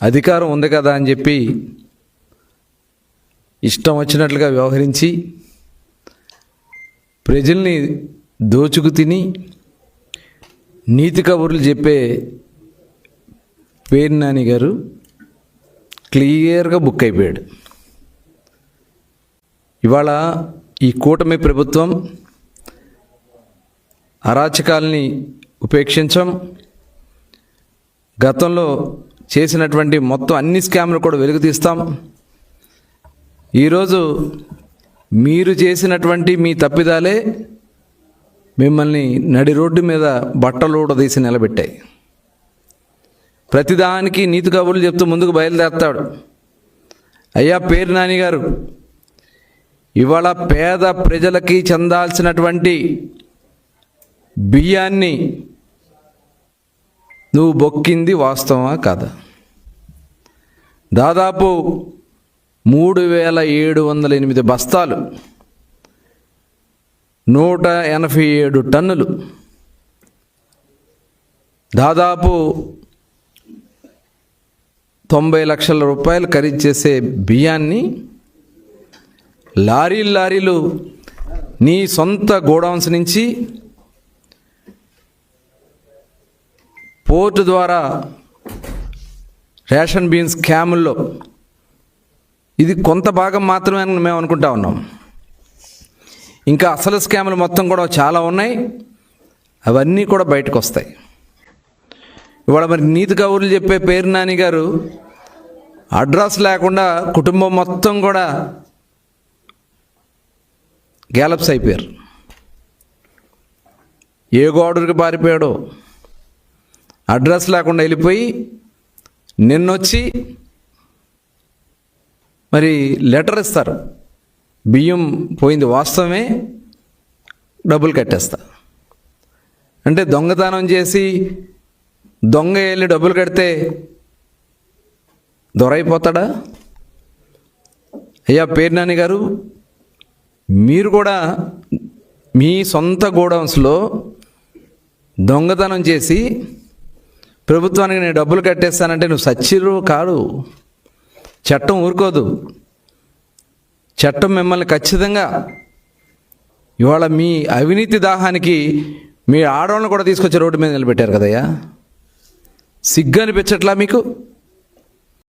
అధికారం ఉంది కదా అని చెప్పి ఇష్టం వచ్చినట్లుగా వ్యవహరించి ప్రజల్ని దోచుకు తిని నీతి కబుర్లు చెప్పే పేర్ని నాని గారు క్లియర్గా బుక్ అయిపోయాడు. ఇవాళ ఈ కూటమి ప్రభుత్వం అరాచకాల్ని ఉపేక్షించం, గతంలో చేసినటువంటి మొత్తం అన్ని స్కామ్లు కూడా వెలుగు తీస్తాం. ఈరోజు మీరు చేసినటువంటి మీ తప్పిదాలే మిమ్మల్ని నడి రోడ్డు మీద బట్టలు తీసి నిలబెట్టాయి. ప్రతిదానికి నీతి కబుర్లు చెప్తూ ముందుకు బయలుదేరతాడు. అయ్యా పేరు నాని గారు, ఇవాళ పేద ప్రజలకి చెందాల్సినటువంటి బియ్యాన్ని నువ్వు బొక్కింది వాస్తవమా కాదా? దాదాపు 3708 బస్తాలు, 187 టన్నులు, దాదాపు 90 లక్షల రూపాయలు ఖరీదు చేసే బియ్యాన్ని లారీలు నీ సొంత గోడౌన్స్ నుంచి పోర్టు ద్వారా రేషన్ బియ్యం స్కాముల్లో ఇది కొంత భాగం మాత్రమే మేము అనుకుంటా ఉన్నాం. ఇంకా అసలు స్కాములు మొత్తం కూడా చాలా ఉన్నాయి. అవన్నీ కూడా బయటకు వస్తాయి. ఇవాళ మరి నీతి కబుర్లు చెప్పే పేరు నాని గారు అడ్రస్ లేకుండా కుటుంబం మొత్తం కూడా గ్యాలప్స్ అయిపోయారు. ఏ గోడకి పారిపోయాడో అడ్రస్ లేకుండా వెళ్ళిపోయి నిన్నొచ్చి మరి లెటర్ ఇస్తారు, బియ్యం పోయింది వాస్తవమే, డబ్బులు కట్టేస్తా అంటే దొంగతనం చేసి దొంగ వెళ్ళి డబ్బులు కడితే దొరైపోతాడా? అయ్యా పేరు నాని గారు, మీరు కూడా మీ సొంత గోడౌన్స్లో దొంగతనం చేసి ప్రభుత్వానికి నేను డబ్బులు కట్టేస్తానంటే నువ్వు సచ్చిరు కాదు. చట్టం ఊరుకోదు. చట్టం మిమ్మల్ని ఖచ్చితంగా ఇవాళ మీ అవినీతి దాహానికి మీ ఆడవాళ్ళని కూడా తీసుకొచ్చి రోడ్డు మీద నిలబెట్టారు కదయ్యా. సిగ్గు అనిపించట్లా మీకు?